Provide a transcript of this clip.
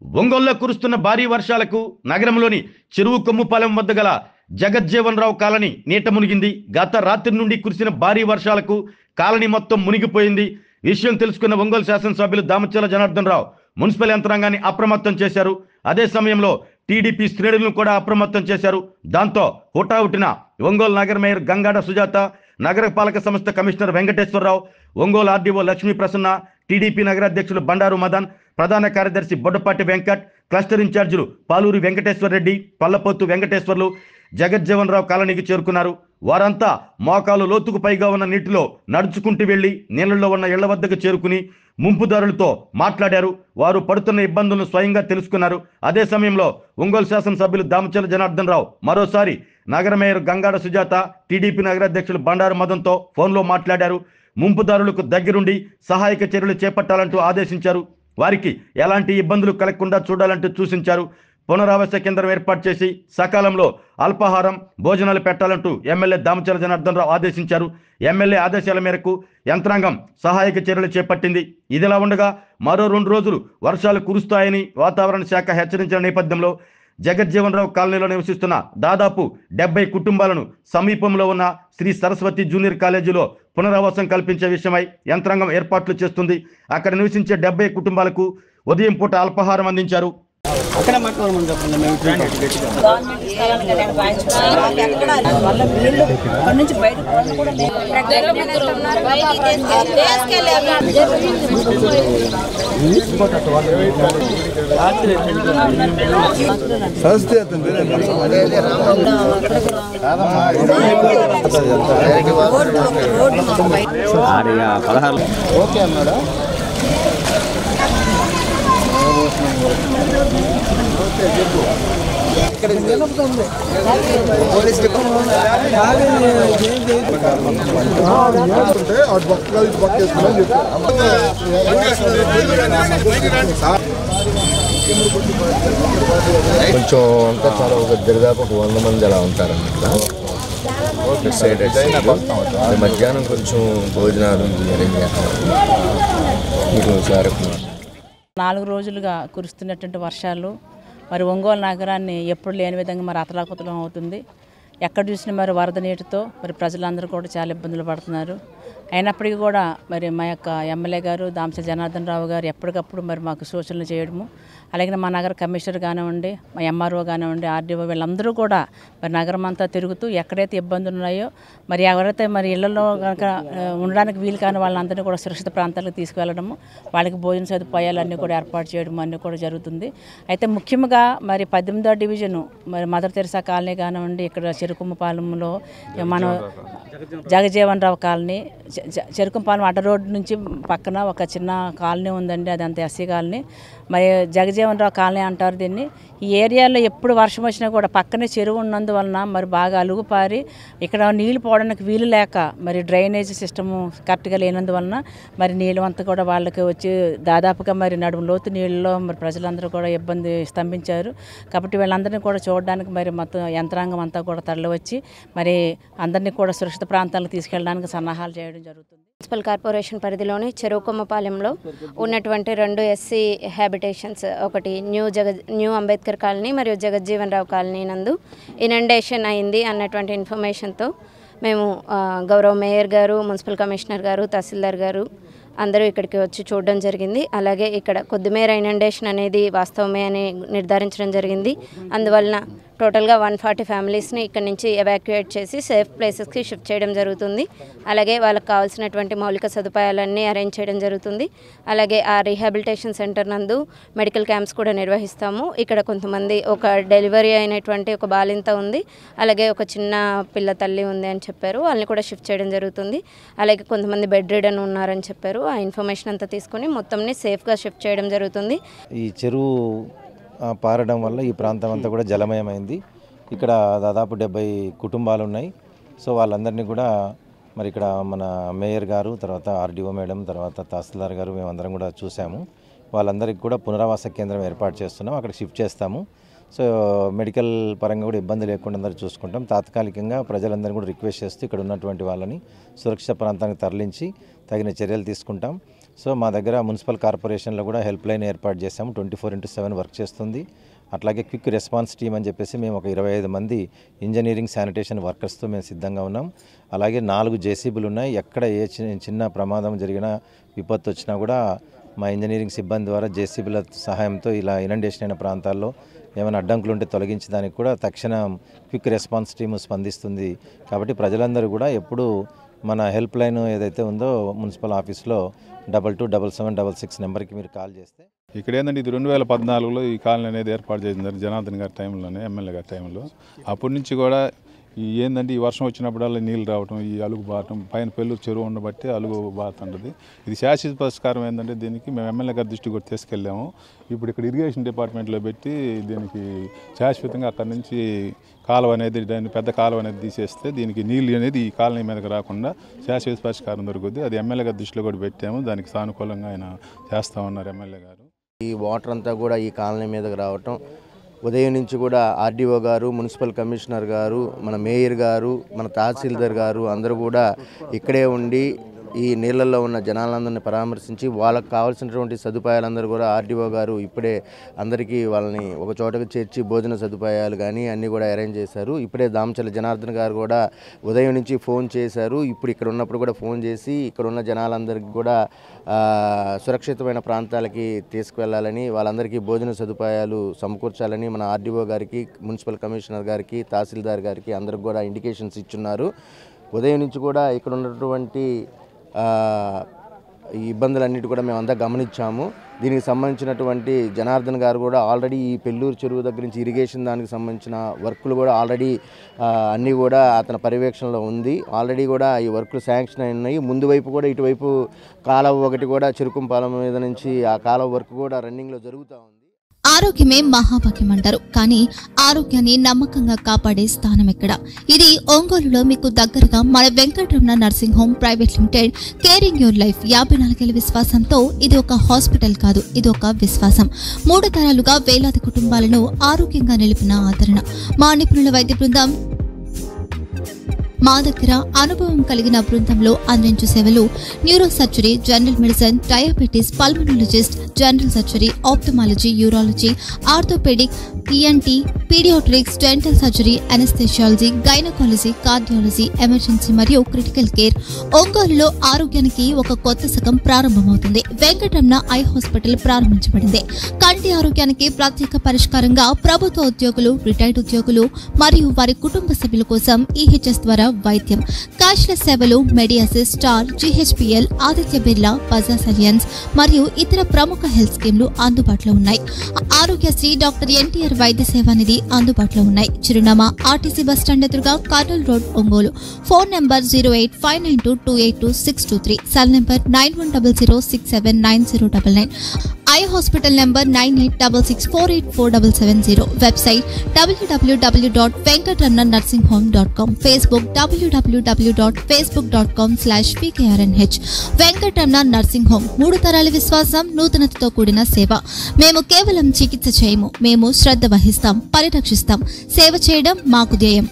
ఒంగోలులో కురుస్తున్న భారీ వర్షాలకు నగరంలోని చెరువు కొమ్ముపాలెం వద్ద గల జగజ్జీవన్ రావు కాలనీ నీట మునిగింది. గత రాత్రి నుండి కురిసిన భారీ వర్షాలకు కాలనీ మొత్తం మునిగిపోయింది. విషయం తెలుసుకున్న ఒంగోలు శాసనసభ్యులు దామచల జనార్దన్ రావు మున్సిపల్ యంత్రాంగాన్ని అప్రమత్తం చేశారు. అదే సమయంలో టీడీపీ శ్రేణులను కూడా అప్రమత్తం చేశారు. దాంతో హుటాహుటిన ఒంగోలు నగర మేయర్ గంగాడ సుజాత, నగరపాలక సంస్థ commissioner Venkateswara Rao, Ongole RDO Lakshmi Prasanna, TDP నగరాధ్యక్షులు బండారు మదన్, ప్రధాన కార్యదర్శి బొడ్డపాటి వెంకట్, క్లస్టర్ ఇన్ఛార్జీలు పాలూరి వెంకటేశ్వర రెడ్డి, పల్లపోతు వెంకటేశ్వర్లు జగజ్జీవన్ రావు కాలనీకి చేరుకున్నారు. వారంతా మోకాలు లోతుకు పైగా ఉన్న నీటిలో నడుచుకుంటూ వెళ్లి నీళ్లలో ఉన్న ఇళ్ల వద్దకు చేరుకుని ముంపుదారులతో మాట్లాడారు. వారు పడుతున్న ఇబ్బందులను స్వయంగా తెలుసుకున్నారు. అదే సమయంలో ఒంగోలు శాసనసభ్యులు దామచల జనార్దన్ రావు మరోసారి నగర మేయర్ గంగాడ సుజాత, టీడీపీ నగరాధ్యక్షులు బండారు మదన్తో ఫోన్లో మాట్లాడారు. ముంపుదారులకు దగ్గరుండి సహాయక చర్యలు చేపట్టాలంటూ ఆదేశించారు. వారికి ఎలాంటి ఇబ్బందులు కలగకుండా చూడాలంటూ సూచించారు. పునరావాస కేంద్రం ఏర్పాటు చేసి సకాలంలో అల్పాహారం, భోజనాలు పెట్టాలంటూ ఎమ్మెల్యే దామచల జనార్దన్ రావు ఆదేశించారు. ఎమ్మెల్యే ఆదేశాల మేరకు యంత్రాంగం సహాయక చర్యలు చేపట్టింది. ఇదిలా ఉండగా మరో 2 రోజులు వర్షాలు కురుస్తాయని వాతావరణ శాఖ హెచ్చరించిన నేపథ్యంలో జగజ్జీవన్ రావు కాలనీలో నివసిస్తున్న దాదాపు 70 కుటుంబాలను సమీపంలో ఉన్న శ్రీ సరస్వతి జూనియర్ కాలేజీలో పునరావాసం కల్పించే విషయమై యంత్రాంగం ఏర్పాట్లు చేస్తుంది. అక్కడ నివసించే 70 కుటుంబాలకు ఉదయం పూట అల్పాహారం అందించారు. ఓకే అన్నాడా? కొంచెం అంతా చాలా ఒక దాదాపు 100 మంది అలా ఉంటారన్నమాట. మధ్యాహ్నం కొంచెం భోజనాలు అరేంజ్ చేస్తాం. 4 రోజులుగా కురుస్తున్నటువంటి వర్షాలు మరి ఒంగోలు నగరాన్ని ఎప్పుడు లేని విధంగా మరి అతలాకుతలం అవుతుంది. ఎక్కడ చూసినా మరి వరద నీటితో మరి ప్రజలందరూ కూడా చాలా ఇబ్బందులు పడుతున్నారు. అయినప్పటికీ కూడా మరి మా యొక్క ఎమ్మెల్యే గారు దామచల జనార్దన్ రావు గారు ఎప్పటికప్పుడు మరి మాకు సూచనలు చేయడము, అలాగే మా నగర కమిషనర్ కానివ్వండి, మా ఎంఆర్ఓ కానివ్వండి, ఆర్డీఓ వీళ్ళందరూ కూడా మరి నగరం అంతా తిరుగుతూ ఎక్కడైతే ఇబ్బందులు ఉన్నాయో మరి ఎవరైతే మరి ఇళ్లలో కనుక ఉండడానికి వీలు కాని వాళ్ళందరినీ కూడా సురక్షిత ప్రాంతాలకు తీసుకువెళ్ళడము, వాళ్ళకి భోజన సదుపాయాలన్నీ కూడా ఏర్పాటు చేయడం అన్నీ కూడా జరుగుతుంది. అయితే ముఖ్యంగా మరి 18వ డివిజను మరి మదర్ తెరిసా కాలనీ కానివ్వండి, ఇక్కడ చెరుకుమ్మపాలెంలో మనం జగజీవన్ రావు కాలనీ, చెరుకుమ్మపాలెం అడ్డ రోడ్డు నుంచి పక్కన ఒక చిన్న కాలనీ ఉందండి, అదంతా ఎస్సీ కాలనీ. మరి జగజీవన్ రావు కాలనీ అంటారు దీన్ని. ఈ ఏరియాలో ఎప్పుడు వర్షం వచ్చినా కూడా పక్కనే చెరువు ఉన్నందువలన మరి బాగా అలుగుపారి ఇక్కడ నీళ్లు పోవడానికి వీలు లేక మరి డ్రైనేజ్ సిస్టము కరెక్ట్గా లేనందువలన మరి నీళ్ళు అంతా కూడా వాళ్ళకి వచ్చి దాదాపుగా మరి నడుము లోతు నీళ్ళలో మరి ప్రజలందరూ కూడా ఇబ్బంది స్తంభించారు. కాబట్టి వీళ్ళందరినీ కూడా చూడడానికి మరి మొత్తం యంత్రాంగం అంతా కూడా తరలి వచ్చి మరి అందరినీ కూడా సురక్షిత ప్రాంతాలకు తీసుకెళ్ళడానికి సన్నాహాలు చేయడం జరుగుతుంది. మున్సిపల్ కార్పొరేషన్ పరిధిలోని చెరువుకొమ్మపాలెంలో ఉన్నటువంటి 2 ఎస్సీ హ్యాబిటేషన్స్, ఒకటి న్యూ అంబేద్కర్ కాలనీ మరియు జగజ్జీవన్ రావు కాలనీ నందు ఇనండేషన్ అయింది అన్నటువంటి ఇన్ఫర్మేషన్తో మేము గౌరవ మేయర్ గారు, మున్సిపల్ కమిషనర్ గారు, తహసీల్దార్ గారు అందరూ ఇక్కడికి వచ్చి చూడడం జరిగింది. అలాగే ఇక్కడ కొద్దిమేర ఇనండేషన్ అనేది వాస్తవమే అని నిర్ధారించడం జరిగింది. అందువలన టోటల్గా 140 ఫ్యామిలీస్ని ఇక్కడ నుంచి ఎవాక్యుయేట్ చేసి సేఫ్ ప్లేసెస్కి షిఫ్ట్ చేయడం జరుగుతుంది. అలాగే వాళ్ళకి కావాల్సినటువంటి మౌలిక సదుపాయాలన్నీ అరేంజ్ చేయడం జరుగుతుంది. అలాగే ఆ రీహాబిలిటేషన్ సెంటర్ నందు మెడికల్ క్యాంప్స్ కూడా నిర్వహిస్తాము. ఇక్కడ కొంతమంది ఒక డెలివరీ అయినటువంటి ఒక బాలింత ఉంది, అలాగే ఒక చిన్న పిల్ల తల్లి ఉంది అని చెప్పారు, వాళ్ళని కూడా షిఫ్ట్ చేయడం జరుగుతుంది. అలాగే కొంతమంది బెడ్ రిడన్ ఉన్నారని చెప్పారు. ఆ ఇన్ఫర్మేషన్ అంతా తీసుకొని మొత్తంని సేఫ్గా షిఫ్ట్ చేయడం జరుగుతుంది. ఈ చెరువు పారడం వల్ల ఈ ప్రాంతం అంతా కూడా జలమయమైంది. ఇక్కడ దాదాపు 70 కుటుంబాలు ఉన్నాయి. సో వాళ్ళందరినీ కూడా మరి ఇక్కడ మన మేయర్ గారు, తర్వాత ఆర్డీఓ మేడం, తర్వాత తహసీల్దార్ గారు మేమందరం కూడా చూసాము. వాళ్ళందరికీ కూడా పునరావాస కేంద్రం ఏర్పాటు చేస్తున్నాం, అక్కడ షిఫ్ట్ చేస్తాము. సో మెడికల్ పరంగా కూడా ఇబ్బంది లేకుండా అందరూ చూసుకుంటాం. తాత్కాలికంగా ప్రజలందరినీ కూడా రిక్వెస్ట్ చేస్తూ ఇక్కడ ఉన్నటువంటి వాళ్ళని సురక్షిత ప్రాంతానికి తరలించి తగిన చర్యలు తీసుకుంటాం. సో మా దగ్గర మున్సిపల్ కార్పొరేషన్లో కూడా హెల్ప్ లైన్ ఏర్పాటు చేసాము. 24/7 వర్క్ చేస్తుంది. అట్లాగే క్విక్ రెస్పాన్స్ టీమ్ అని చెప్పేసి మేము ఒక 25 మంది ఇంజనీరింగ్ శానిటేషన్ వర్కర్స్తో మేము సిద్ధంగా ఉన్నాం. అలాగే 4 జేసీబీలు ఉన్నాయి. ఎక్కడ ఏ చిన్న ప్రమాదం జరిగినా, విపత్తు వచ్చినా కూడా మా ఇంజనీరింగ్ సిబ్బంది ద్వారా జేసీబీల సహాయంతో ఇలా ఇనండేషన్ అయిన ప్రాంతాల్లో ఏమైనా అడ్డంకులు ఉంటే తొలగించడానికి కూడా తక్షణం క్విక్ రెస్పాన్స్ టీము స్పందిస్తుంది. కాబట్టి ప్రజలందరూ కూడా ఎప్పుడు మన హెల్ప్ లైన్ ఏదైతే ఉందో మున్సిపల్ ఆఫీస్లో 227766 నెంబర్కి మీరు కాల్ చేస్తే. ఇక్కడ ఏంటంటే ఇది 2014లో ఈ కాలనీ అనేది ఏర్పాటు చేసింది జనార్దన్ గారి టైంలోనే, ఎమ్మెల్యే గారి టైంలో. అప్పటి నుంచి కూడా ఏంటంటే ఈ వర్షం వచ్చినప్పుడల్లా నీళ్ళు రావటం, ఈ అలుగు బారటం, పైన పెళ్ళూరు చెరువు ఉండబట్టి అలుగు బారుతుంటుంది. ఇది శాశ్వత పరిష్కారం ఏంటంటే దీనికి మేము ఎమ్మెల్యే గారి దృష్టికి కూడా తీసుకెళ్ళాము. ఇప్పుడు ఇక్కడ ఇరిగేషన్ డిపార్ట్మెంట్లో పెట్టి దీనికి శాశ్వతంగా అక్కడి నుంచి కాలువ అనేది, దాన్ని పెద్ద కాలువ అనేది తీసేస్తే దీనికి నీళ్ళు అనేది ఈ కాలనీ మీదకి రాకుండా శాశ్వత పరిష్కారం దొరుకుతుంది. అది ఎమ్మెల్యే గారి దృష్టిలో కూడా పెట్టాము. దానికి సానుకూలంగా ఆయన చేస్తూ ఉన్నారు ఎమ్మెల్యే గారు. ఈ వాటర్ అంతా కూడా ఈ కాలనీ మీదకి రావటం, ఉదయం నుంచి కూడా ఆర్డీఓ గారు, మున్సిపల్ కమిషనర్ గారు, మన మేయర్ గారు, మన తహసీల్దార్ గారు అందరూ కూడా ఇక్కడే ఉండి ఈ నీళ్ళల్లో ఉన్న జనాలందరినీ పరామర్శించి వాళ్ళకి కావాల్సినటువంటి సదుపాయాలందరూ కూడా ఆర్డీఓ గారు ఇప్పుడే అందరికీ వాళ్ళని ఒక చోటకు చేర్చి భోజన సదుపాయాలు కానీ అన్నీ కూడా అరేంజ్ చేశారు. ఇప్పుడే దామచర్ల జనార్దన్ గారు కూడా ఉదయం నుంచి ఫోన్ చేశారు. ఇప్పుడు ఇక్కడ ఉన్నప్పుడు కూడా ఫోన్ చేసి ఇక్కడ ఉన్న జనాలందరికీ కూడా సురక్షితమైన ప్రాంతాలకి తీసుకువెళ్ళాలని, వాళ్ళందరికీ భోజన సదుపాయాలు సమకూర్చాలని మన ఆర్డీఓ గారికి, మున్సిపల్ కమిషనర్ గారికి, తహసీల్దార్ గారికి అందరికి కూడా ఇండికేషన్స్ ఇచ్చున్నారు. ఉదయం నుంచి కూడా ఇక్కడ ఉన్నటువంటి ఈ ఇబ్బందులన్నిటి కూడా మేమంతా గమనించాము. దీనికి సంబంధించినటువంటి జనార్దన్ గారు కూడా ఆల్రెడీ ఈ పెళ్ళూరు చెరువు దగ్గర నుంచి ఇరిగేషన్ దానికి సంబంధించిన వర్కులు కూడా ఆల్రెడీ అన్నీ కూడా అతని పర్యవేక్షణలో ఉంది. ఆల్రెడీ కూడా ఈ వర్కులు శాంక్షన్ అయి ఉన్నాయి. ముందు వైపు కూడా ఇటువైపు కాలువ ఒకటి కూడా చెరుకుంపాలెం మీద నుంచి ఆ కాలువ వర్క్ కూడా రన్నింగ్లో జరుగుతూ ఉంది. ఆరోగ్యమే మహాభాగ్యం అంటారు, కానీ ఆరోగ్యాన్ని నమ్మకంగా కాపాడే స్థానం ఎక్కడ? ఇది ఒంగోలులో మీకు దగ్గరగా మన Venkataramana nursing home private limited. Caring your life 54 ఏళ్ల విశ్వాసంతో ఇది ఒక హాస్పిటల్ కాదు, ఇది ఒక విశ్వాసం. 3 తరాలుగా వేలాది కుటుంబాలను ఆరోగ్యంగా నిలిపిన ఆదరణ. మా నిపుణుల వైద్య బృందం మా దగ్గర అనుభవం కలిగిన బృందంలో అందించే సేవలు neuro surgery, general medicine, diabetes, pulmonologist, general surgery, ophthalmology, urology, orthopaedic, ENT, paediatrics, dental surgery, anaesthesiology, gynaecology, cardiology, emergency మరియు క్రిటికల్ కేర్. ఒంగోలులో ఆరోగ్యానికి ఒక కొత్త శకం ప్రారంభమవుతుంది. వెంకటరమణ ఐ హాస్పిటల్ ప్రారంభించబడింది. కంటి ఆరోగ్యానికి ప్రత్యేక పరిష్కారంగా ప్రభుత్వ ఉద్యోగులు, రిటైర్డ్ ఉద్యోగులు మరియు వారి కుటుంబ సభ్యుల కోసం ఈహెచ్ఎస్ ద్వారా వైద్యం, క్యాష్లెస్ సేవలు, మెడియాసిస్, స్టార్, జీహెచ్పీఎల్, ఆదిత్య బిర్లా, బజాజ్ అలియన్స్ మరియు ఇతర ప్రముఖ హెల్త్ స్కీమ్లు అందుబాటులో ఉన్నాయి. ఆరోగ్యశ్రీ, డాక్టర్ ఎన్టీఆర్ వైద్య సేవా నిధి అందుబాటులో ఉన్నాయి. చిరునామా ఆర్టీసీ బస్టాండ్ ఎదురుగా, Kurnool road, Ongole. Phone number 08592282623, cell number 9100679099, eye hospital number 9866484770, website www.venkatramanarsinghome.com, Facebook www.facebook.com/vkrnh. Venkataramana nursing home, 3 తరాల విశ్వాసం, నూతనతతో కూడిన సేవ. మేము కేవలం చికిత్స చేయము, మేము శ్రద్ధ వహిస్తాం, పరిరక్షిస్తాం. సేవ చేయడం మాకు ధ్యేయం.